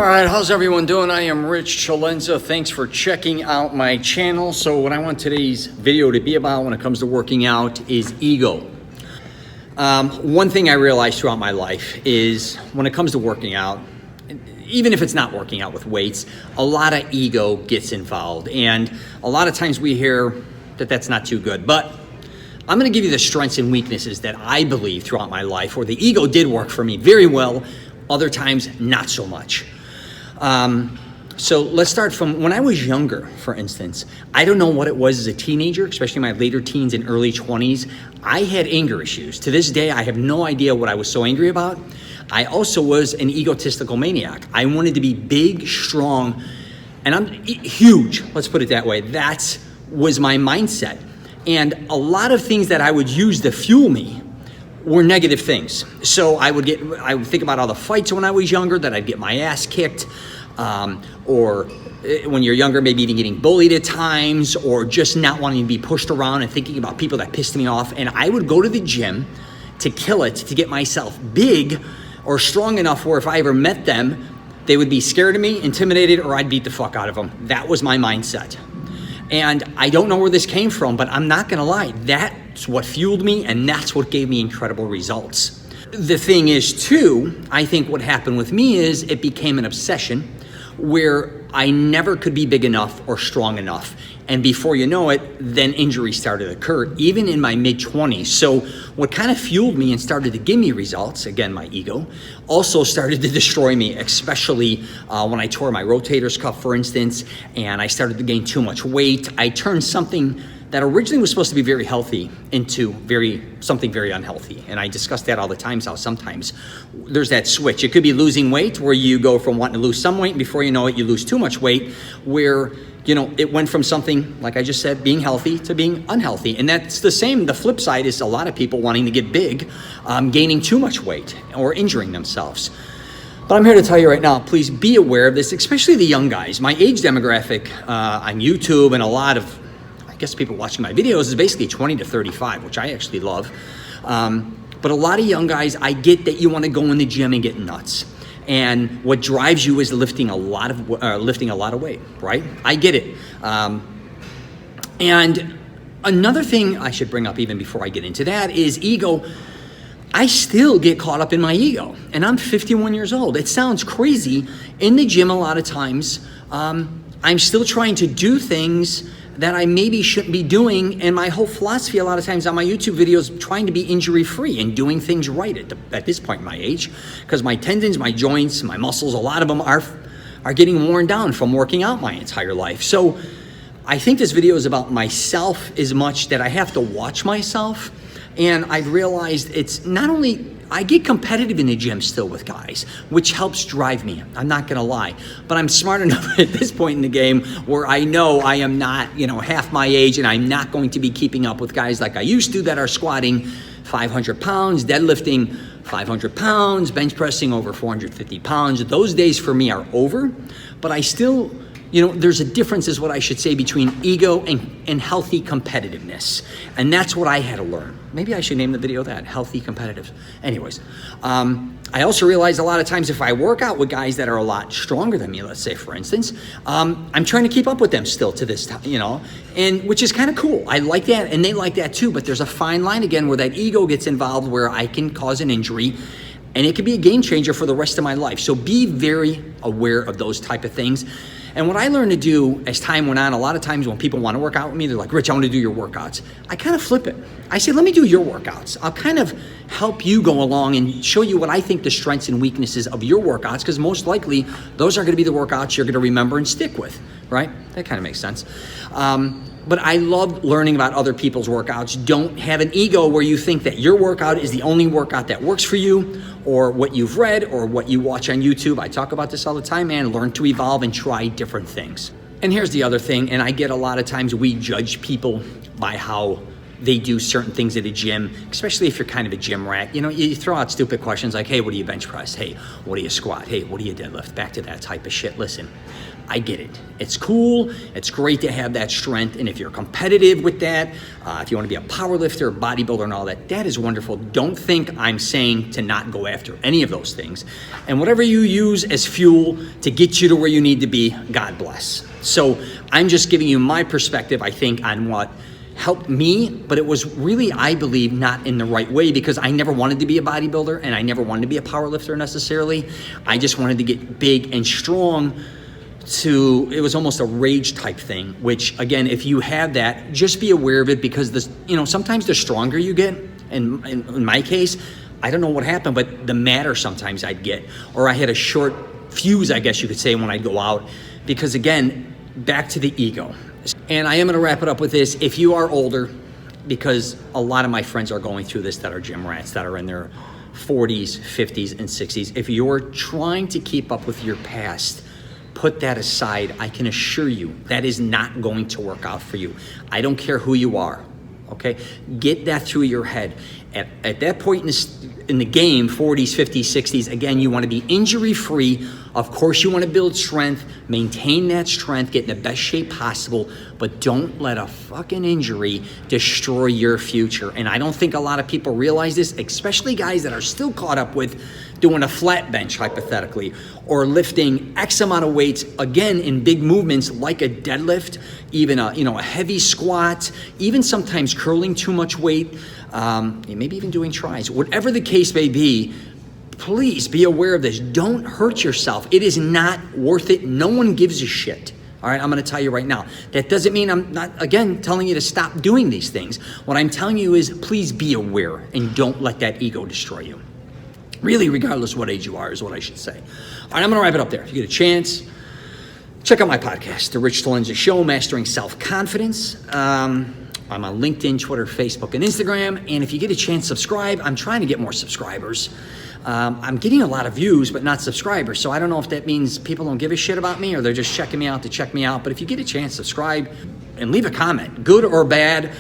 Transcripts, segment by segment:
All right, how's everyone doing? I am Rich Celenza. Thanks for checking out my channel. So what I want today's video to be about when it comes to working out is ego. One thing I realized throughout my life is when it comes to working out, even if it's not working out with weights, a lot of ego gets involved. And a lot of times we hear that that's not too good. But I'm going to give you the strengths and weaknesses that I believe throughout my life where the ego did work for me very well, other times not so much. So let's start from when I was younger, for instance. I don't know what it was as a teenager, especially my later teens and early 20s. I had anger issues. To this day, I have no idea what I was so angry about. I also was an egotistical maniac. I wanted to be big, strong, and I'm huge. Let's put it that way. That was my mindset. And a lot of things that I would use to fuel me were negative things. So I would think about all the fights when I was younger that I'd get my ass kicked, or when you're younger, maybe even getting bullied at times, or just not wanting to be pushed around and thinking about people that pissed me off. And I would go to the gym to kill it, to get myself big or strong enough where if I ever met them, they would be scared of me, intimidated, or I'd beat the fuck out of them. That was my mindset. And I don't know where this came from, but I'm not gonna lie, that's what fueled me and that's what gave me incredible results. The thing is too, I think what happened with me is it became an obsession where I never could be big enough or strong enough. And before you know it, then injuries started to occur, even in my mid-20s. So what kind of fueled me and started to give me results, again, my ego, also started to destroy me, especially when I tore my rotator's cuff, for instance, and I started to gain too much weight. I turned something that originally was supposed to be very healthy into something very unhealthy. And I discuss that all the time, how sometimes there's that switch. It could be losing weight where you go from wanting to lose some weight, and before you know it, you lose too much weight, where it went from something, like I just said, being healthy to being unhealthy. And that's the same. The flip side is a lot of people wanting to get big, gaining too much weight or injuring themselves. But I'm here to tell you right now, please be aware of this, especially the young guys. My age demographic on YouTube and a lot of, I guess, people watching my videos is basically 20 to 35, which I actually love. But a lot of young guys, I get that you want to go in the gym and get nuts. And what drives you is lifting a lot of weight, right? I get it. And another thing I should bring up even before I get into that is ego. I still get caught up in my ego, and I'm 51 years old. It sounds crazy. In the gym, a lot of times, I'm still trying to do things that I maybe shouldn't be doing, and my whole philosophy a lot of times on my YouTube videos trying to be injury-free and doing things right at this point in my age, because my tendons, my joints, my muscles, a lot of them are getting worn down from working out my entire life. So I think this video is about myself as much that I have to watch myself, and I've realized it's not only, I get competitive in the gym still with guys, which helps drive me. I'm not gonna lie, but I'm smart enough at this point in the game where I know I am not, half my age, and I'm not going to be keeping up with guys like I used to that are squatting 500 pounds, deadlifting 500 pounds, bench pressing over 450 pounds. Those days for me are over, but I still, there's a difference is what I should say between ego and healthy competitiveness. And that's what I had to learn. Maybe I should name the video that, Healthy Competitive. Anyways, I also realized a lot of times if I work out with guys that are a lot stronger than me, let's say for instance, I'm trying to keep up with them still to this time, and which is kind of cool. I like that and they like that too, but there's a fine line again where that ego gets involved where I can cause an injury and it could be a game changer for the rest of my life. So be very aware of those type of things. And what I learned to do as time went on, a lot of times when people want to work out with me, they're like, Rich, I want to do your workouts. I kind of flip it. I say, let me do your workouts. I'll kind of help you go along and show you what I think the strengths and weaknesses of your workouts, because most likely those are going to be the workouts you're going to remember and stick with, right? That kind of makes sense. But I love learning about other people's workouts. Don't have an ego where you think that your workout is the only workout that works for you, or what you've read or what you watch on YouTube. I talk about this all the time, man. Learn to evolve and try different things. And here's the other thing, and I get a lot of times we judge people by how they do certain things at a gym, especially if you're kind of a gym rat. You know, you throw out stupid questions like, hey, what do you bench press? Hey, what do you squat? Hey, what do you deadlift? Back to that type of shit. Listen, I get it. It's cool. It's great to have that strength. And if you're competitive with that, if you want to be a power lifter, a bodybuilder and all that, that is wonderful. Don't think I'm saying to not go after any of those things. And whatever you use as fuel to get you to where you need to be, God bless. So I'm just giving you my perspective, I think, on what helped me, but it was really, I believe, not in the right way, because I never wanted to be a bodybuilder and I never wanted to be a power lifter necessarily. I just wanted to get big and strong. It was almost a rage type thing, which again, if you have that, just be aware of it, because this, you know, sometimes the stronger you get, and in my case, I don't know what happened, but the madder sometimes I'd get, or I had a short fuse, I guess you could say, when I'd go out, because again, back to the ego. And I am going to wrap it up with this. If you are older, because a lot of my friends are going through this that are gym rats, that are in their 40s, 50s, and 60s. If you're trying to keep up with your past, put that aside. I can assure you that is not going to work out for you. I don't care who you are, okay? Get that through your head. At that point in the game, 40s, 50s, 60s, again, you want to be injury-free. Of course, you want to build strength, maintain that strength, get in the best shape possible, but don't let a fucking injury destroy your future. And I don't think a lot of people realize this, especially guys that are still caught up with doing a flat bench, hypothetically, or lifting X amount of weights, again, in big movements like a deadlift, even a heavy squat, even sometimes curling too much weight, maybe even doing tries. Whatever the case may be, please be aware of this. Don't hurt yourself. It is not worth it. No one gives a shit. All right, I'm going to tell you right now. That doesn't mean I'm not, again, telling you to stop doing these things. What I'm telling you is please be aware and don't let that ego destroy you. Really, regardless of what age you are, is what I should say. All right, I'm going to wrap it up there. If you get a chance, check out my podcast, The Rich Celenza Show, Mastering Self-Confidence. I'm on LinkedIn, Twitter, Facebook, and Instagram. And if you get a chance, subscribe. I'm trying to get more subscribers. I'm getting a lot of views, but not subscribers. So I don't know if that means people don't give a shit about me or they're just checking me out to check me out. But if you get a chance, subscribe and leave a comment, good or bad.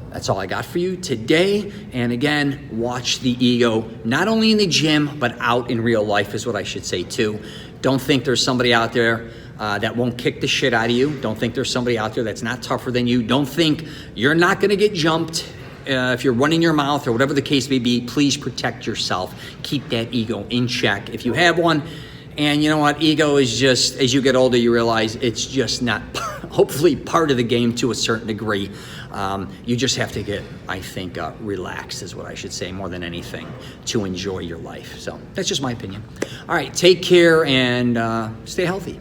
That's all I got for you today. And again, watch the ego, not only in the gym, but out in real life is what I should say too. Don't think there's somebody out there that won't kick the shit out of you. Don't think there's somebody out there that's not tougher than you. Don't think you're not going to get jumped if you're running your mouth or whatever the case may be. Please protect yourself. Keep that ego in check if you have one. And you know what? Ego is just, as you get older, you realize it's just not, hopefully, part of the game to a certain degree. You just have to get, I think, relaxed is what I should say, more than anything, to enjoy your life. So that's just my opinion. All right, take care and stay healthy.